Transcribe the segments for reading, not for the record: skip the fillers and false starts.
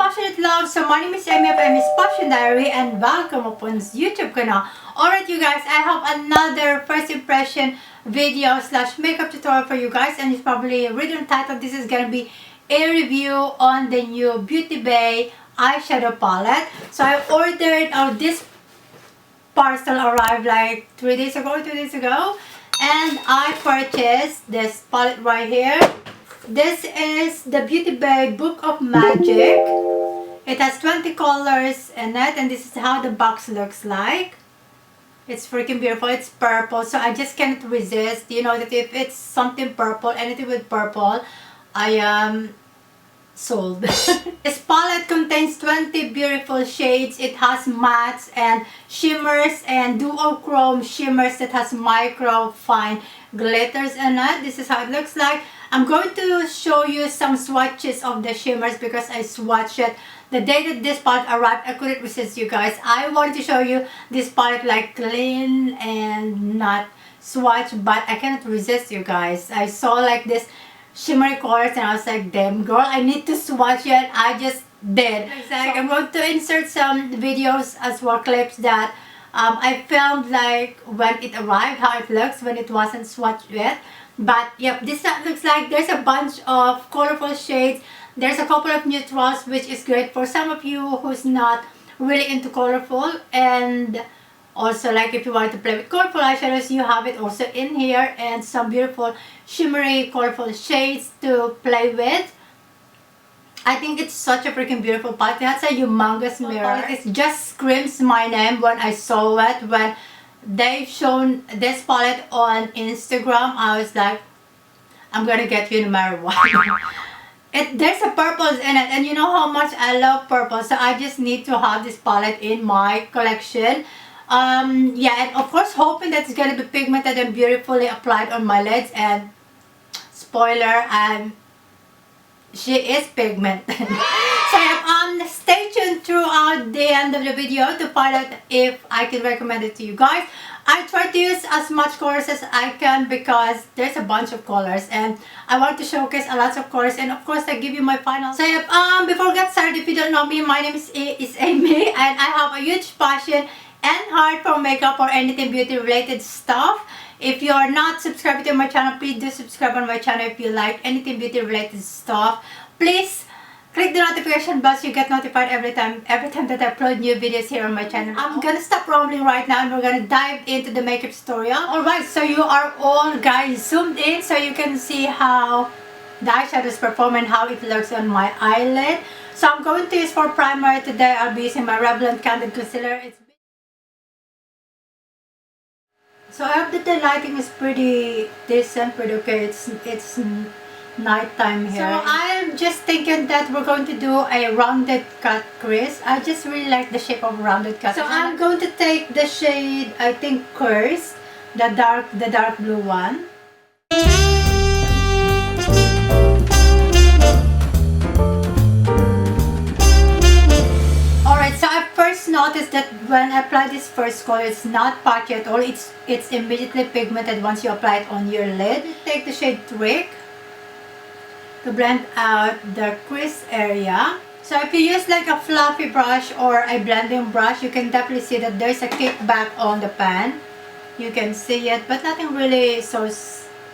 passionate love. So my name is Amy of amyspassiondiary and welcome upon YouTube channel. Alright you guys, I have another first impression video slash makeup tutorial for you guys, and it's probably written title. This is gonna be a review on the new Beauty Bay eyeshadow palette. So I ordered this parcel arrived like 2 days ago, and I purchased this palette right here. This is the Beauty Bay Book of Magic. It has 20 colors in it, and this is how the box looks like. It's freaking beautiful. It's purple, so I just can't resist. You know that if it's something purple, anything with purple, I am sold. This palette contains 20 beautiful shades. It has mattes and shimmers and duochrome shimmers that has micro fine glitters in it. This is how it looks like. I'm going to show you some swatches of the shimmers because I swatched it the day that this palette arrived. I couldn't resist, you guys. I wanted to show you this palette like clean and not swatch, but I cannot resist, you guys. I saw like this shimmery colors and I was like, damn girl, I need to swatch it. I just did. Like, I'm going to insert some videos as well, clips that I filmed like when it arrived, how it looks when it wasn't swatched yet. But yep, this looks like there's a bunch of colorful shades. There's a couple of neutrals, which is great for some of you who's not really into colorful. And also, like, if you want to play with colorful eyeshadows, you have it also in here, and some beautiful shimmery colorful shades to play with. I think it's such a freaking beautiful palette. It has a humongous mirror. It just screams my name when I saw it. When they've shown this palette on Instagram, I was like, I'm gonna get you no matter what. There's a purples in it, and you know how much I love purple, so I just need to have this palette in my collection. Yeah, and of course hoping that it's gonna be pigmented and beautifully applied on my lids. And spoiler, she is pigmented. So stay tuned throughout the end of the video to find out if I can recommend it to you guys. I try to use as much colors as I can because there's a bunch of colors and I want to showcase a lot of colors, and of course I give you my final. So before we get started, if you don't know me, my name is Amy, and I have a huge passion and heart for makeup or anything beauty related stuff. If you are not subscribed to my channel, please do subscribe on my channel. If you like anything beauty related stuff, please click the notification bell so you get notified every time that I upload new videos here on my channel. I'm gonna stop rambling right now and we're gonna dive into the makeup tutorial. Alright, so you are all guys zoomed in so you can see how the eyeshadows perform and how it looks on my eyelid. So I'm going to use for primer today. I'll be using my Revlon Candid Concealer. So I hope that the lighting is pretty decent, pretty okay. It's nighttime here. So I'm just thinking that we're going to do a rounded cut crease. I just really like the shape of rounded cut. So I'm going to take the shade, I think, Curse, the dark blue one. So I first noticed that when I apply this first color, it's not patchy at all. It's immediately pigmented once you apply it on your lid. Take the shade Trick to blend out the crease area. So if you use like a fluffy brush or a blending brush, you can definitely see that there's a kickback on the pan. You can see it, but nothing really so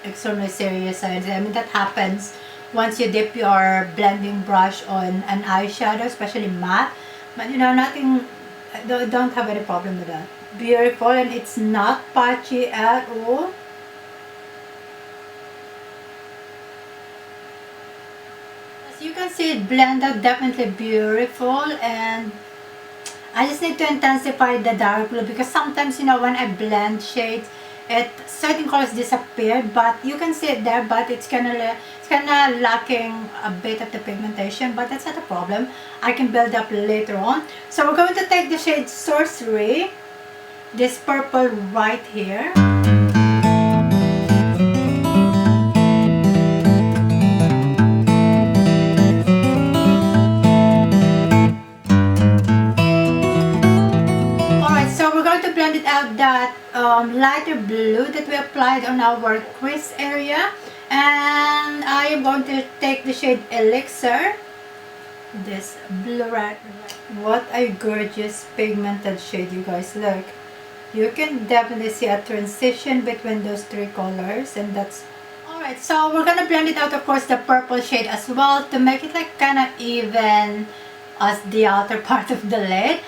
extremely serious. I mean, that happens once you dip your blending brush on an eyeshadow, especially matte. But you know, nothing, don't have any problem with that. Beautiful, and it's not patchy at all. As you can see, it blended definitely beautiful, and I just need to intensify the dark blue because sometimes, you know, when I blend shades, certain colors disappear, but you can see it there, but it's kind of lacking a bit of the pigmentation, but that's not a problem. I can build up later on. So we're going to take the shade Sorcery, this purple right here. Alright, so we're going to blend it out, that lighter blue that we applied on our crease area. And I am going to take the shade Elixir this blue red. What a gorgeous pigmented shade, you guys. Look, you can definitely see a transition between those three colors, and that's alright. So we're gonna blend it out, of course, the purple shade as well to make it like kind of even as the outer part of the lid.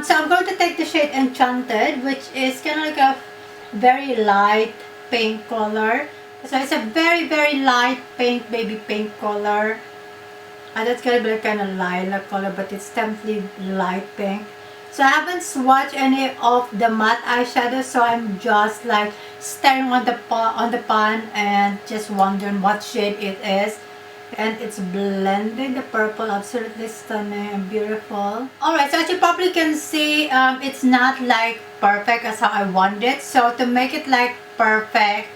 So I'm going to take the shade Enchanted, which is kind of like a very light pink color. So it's a very light pink, baby pink color. That's gonna be like kind of lilac color, but it's definitely light pink. So I haven't swatched any of the matte eyeshadow, so I'm just like staring on the pan and just wondering what shade it is. And it's blending the purple, absolutely stunning and beautiful. Alright, so as you probably can see, it's not like perfect as how I want it. So to make it like perfect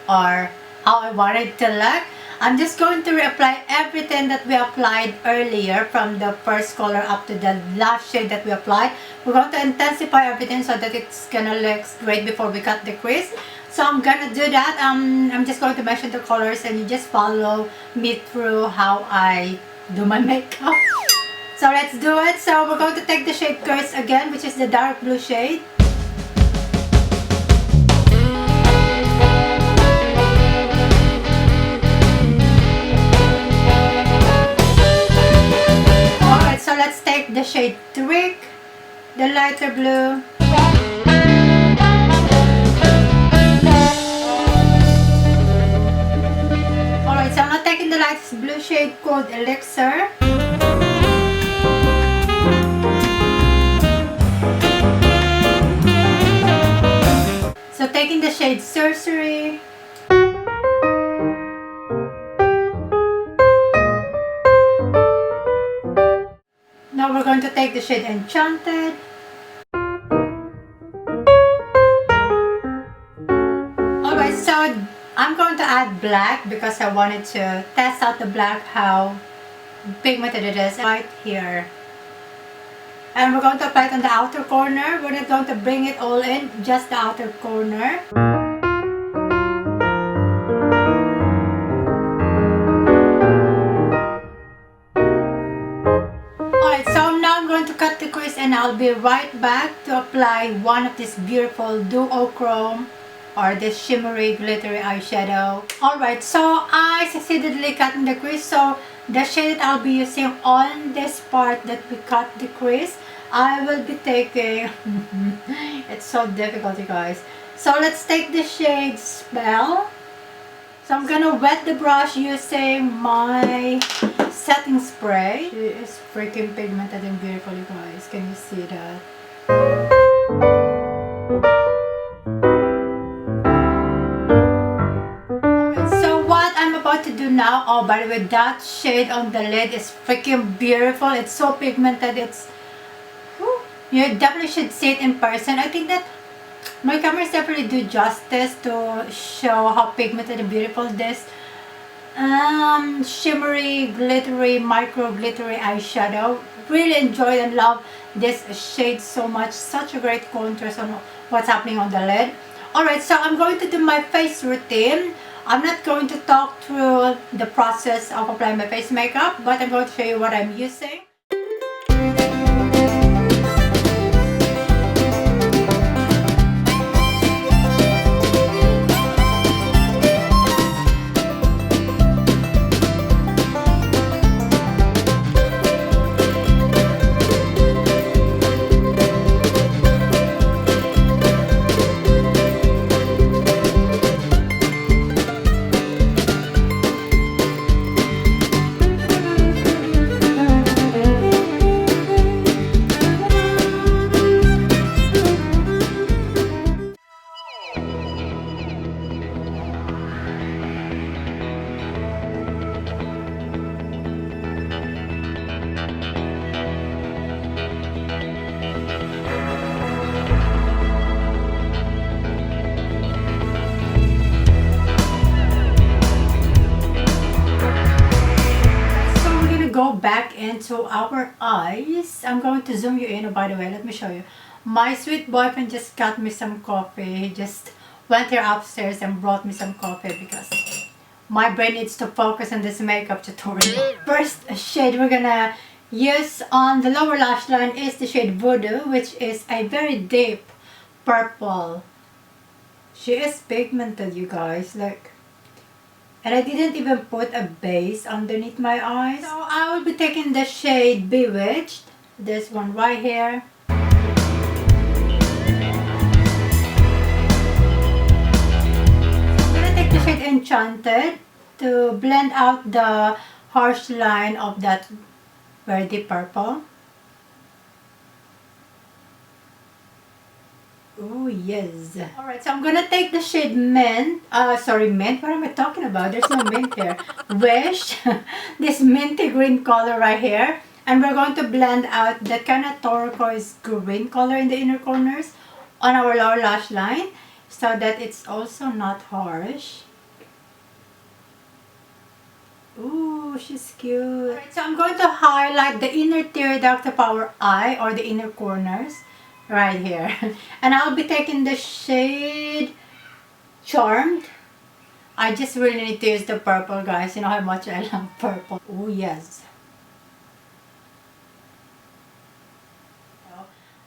or how I want it to look, I'm just going to reapply everything that we applied earlier from the first color up to the last shade that we applied. We're going to intensify everything so that it's gonna look great before we cut the crease. So I'm gonna do that. I'm just going to mention the colors and you just follow me through how I do my makeup. So let's do it. So we're going to take the shade Curse again, which is the dark blue shade. Alright, so let's take the shade Trick, the lighter blue. Alright, so I'm not taking the lightest blue shade called Elixir. So taking the shade Sorcery. Now we're going to take the shade Enchanted. Alright, so I'm going to add black because I wanted to test out the black, how pigmented it is right here. And we're going to apply it on the outer corner. We're not going to bring it all in, just the outer corner. Alright, so now I'm going to cut the crease and I'll be right back to apply one of this beautiful duochrome or this shimmery glittery eyeshadow. Alright, so I succeededly cutting the crease. So the shade that I'll be using on this part that we cut the crease, I will be taking it's so difficult, you guys. So let's take the shade Spell. So I'm gonna wet the brush using my setting spray. It is freaking pigmented and beautiful, you guys. Can you see that? To do now, oh, by the way, that shade on the lid is freaking beautiful. It's so pigmented. It's you definitely should see it in person. I think that my cameras definitely do justice to show how pigmented and beautiful this shimmery glittery micro glittery eyeshadow. Really enjoyed and love this shade so much. Such a great contrast on what's happening on the lid. Alright, so I'm going to do my face routine. I'm not going to talk through the process of applying my face makeup, but I'm going to show you what I'm using. Back into our eyes. I'm going to zoom you in. Oh, by the way, let me show you. My sweet boyfriend just got me some coffee. He just went here upstairs and brought me some coffee because my brain needs to focus on this makeup tutorial. First shade we're gonna use on the lower lash line is the shade Voodoo, which is a very deep purple. She is pigmented, you guys, like, and I didn't even put a base underneath my eyes. So I will be taking the shade Bewitched, this one right here. I'm gonna take the shade Enchanted to blend out the harsh line of that very deep purple. Oh yes. Alright, so I'm gonna take the shade Mint. Mint. What am I talking about? There's no mint here. Wish. This minty green color right here. And we're going to blend out that kind of turquoise green color in the inner corners on our lower lash line so that it's also not harsh. Ooh, she's cute. Alright, so I'm going to highlight the inner tear duct of our eye, or the inner corners right here. And I'll be taking the shade Charmed. I just really need to use the purple, guys. You know how much I love purple. Oh yes.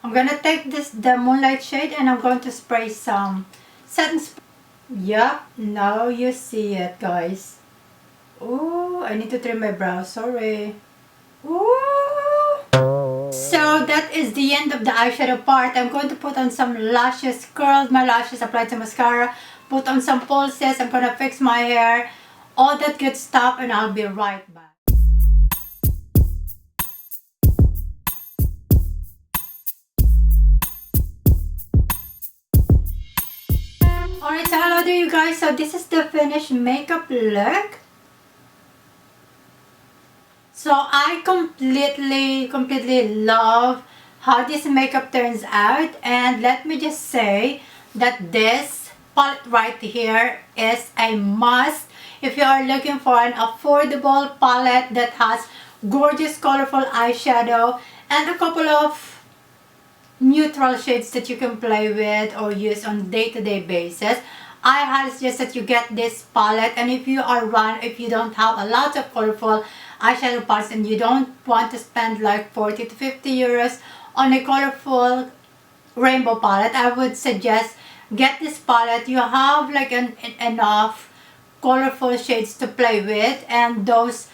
I'm gonna take the Moonlight shade, and I'm going to spray some setting spray. Yep, now you see it, guys. Oh, I need to trim my brows, sorry. Ooh. So that is the end of the eyeshadow part. I'm going to put on some lashes, curled my lashes, applied some mascara, put on some pulses, I'm gonna fix my hair, all that good stuff, and I'll be right back. Alright, so hello there you guys. So this is the finished makeup look. So I completely love how this makeup turns out, and let me just say that this palette right here is a must if you are looking for an affordable palette that has gorgeous colorful eyeshadow and a couple of neutral shades that you can play with or use on day-to-day basis. I highly suggest that you get this palette, and if you don't have a lot of colorful eyeshadow palettes and you don't want to spend like 40 to 50 euros on a colorful rainbow palette, I would suggest get this palette. You have like enough colorful shades to play with, and those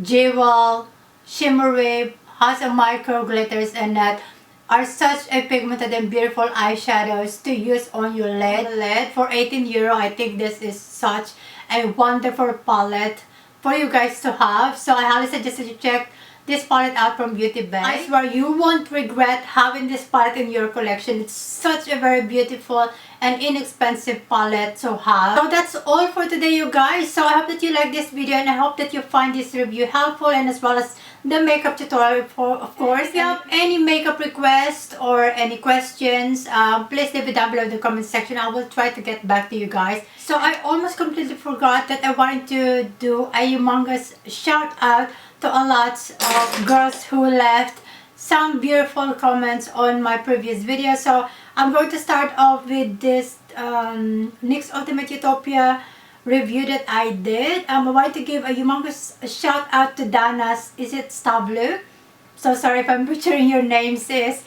jewel, shimmery, has a micro glitters in it, are such a pigmented and beautiful eyeshadows to use on your lid. For 18 euro, I think this is such a wonderful palette for you guys to have. So I highly suggest that you check this palette out from BEAUTYBAY. I swear you won't regret having this palette in your collection. It's such a very beautiful and inexpensive palette to have. So that's all for today, you guys. So I hope that you like this video, and I hope that you find this review helpful, and as well as the makeup tutorial, of course. If you have any makeup requests or any questions, please leave it down below in the comment section. I will try to get back to you guys. So I almost completely forgot that I wanted to do a humongous shout out to a lot of girls who left some beautiful comments on my previous video. So I'm going to start off with this NYX Ultimate Utopia review that I did. I want to give a humongous shout out to Dana's, is it Stablu? So sorry if I'm butchering your name, sis.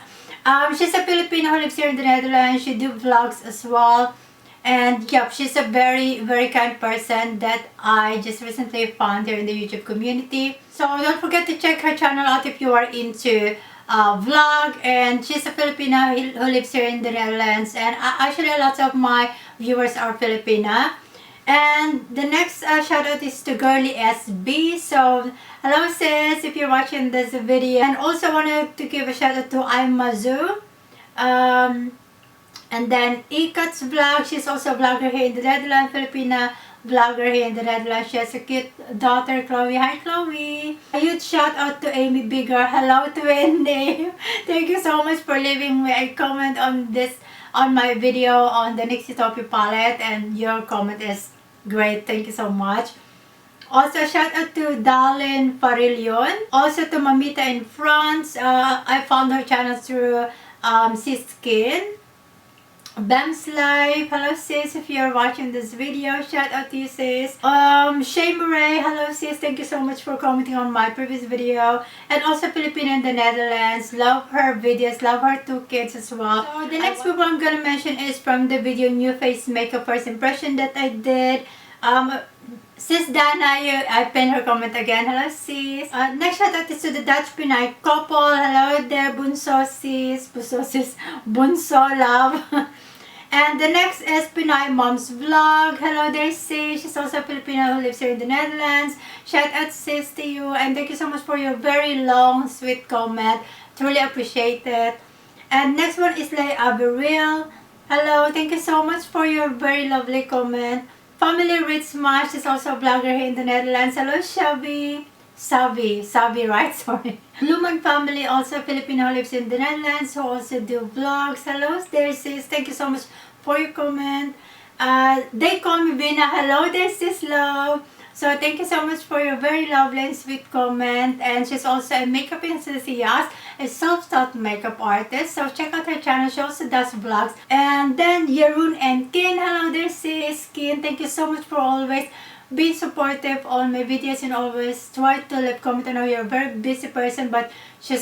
She's a Filipina who lives here in the Netherlands. She do vlogs as well. And yep, she's a very kind person that I just recently found here in the YouTube community. So don't forget to check her channel out if you are into vlog. And she's a Filipina who lives here in the Netherlands, and actually a lot of my viewers are Filipina. And the next shout out is to Girly SB. So hello sis, if you're watching this video. And also wanted to give a shout out to Imazu. And then Ikat's vlog, she's also a vlogger here in the Netherlands, Filipina vlogger here in the Netherlands. She has a cute daughter, Chloe. Hi Chloe! A huge shout out to Amy Bigger. Hello twin name. Thank you so much for leaving me a comment on my video on the NYX Utopia palette, and your comment is great. Thank you so much. Also shout out to Darlene Farillon. Also to Mamita in France. I found her channel through Skin. Bam's Life, hello sis, if you're watching this video, shout out to you sis. Shay Murray, hello sis, thank you so much for commenting on my previous video. And also Filipina in the Netherlands, love her videos, love her 2 kids as well. So the next people I'm gonna mention is from the video New Face Makeup First Impression that I did. Sis Dana, I pinned her comment again. Hello sis. Next shout out is to the Dutch Pinay couple. Hello there, Bunso sis. Bunso love. And the next is Pinay Mom's Vlog. Hello there sis. She's also a Filipino who lives here in the Netherlands. Shout out sis to you. And thank you so much for your very long, sweet comment. Truly appreciate it. And next one is Lay Aberil. Hello. Thank you so much for your very lovely comment. Family Rich Smash is also a vlogger here in the Netherlands. Hello, Shabby. Savi, right? Sorry. Luman Family, also Filipino who lives in the Netherlands, who also do vlogs. Hello there, sis. Thank you so much for your comment. They call me Bina. Hello there, sis love. So thank you so much for your very lovely and sweet comment. And she's also a makeup enthusiast, a self-taught makeup artist. So check out her channel. She also does vlogs. And then Yeroon and Kin. Hello there sis. Kin, thank you so much for always being supportive on my videos and always try to leave comment. I know you're a very busy person, but she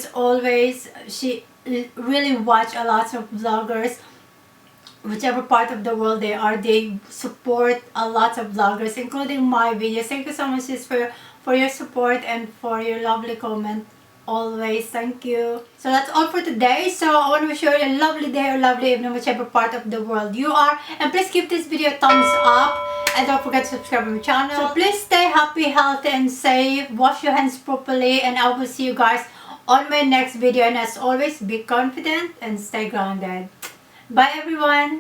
really watch a lot of vloggers. Whichever part of the world they are, they support a lot of vloggers, including my videos. Thank you so much sis for your support and for your lovely comment. Always, thank you. So that's all for today. So I want to wish you a lovely day or lovely evening, whichever part of the world you are. And please give this video a thumbs up. And don't forget to subscribe to my channel. So please stay happy, healthy, and safe. Wash your hands properly. And I will see you guys on my next video. And as always, be confident and stay grounded. Bye everyone.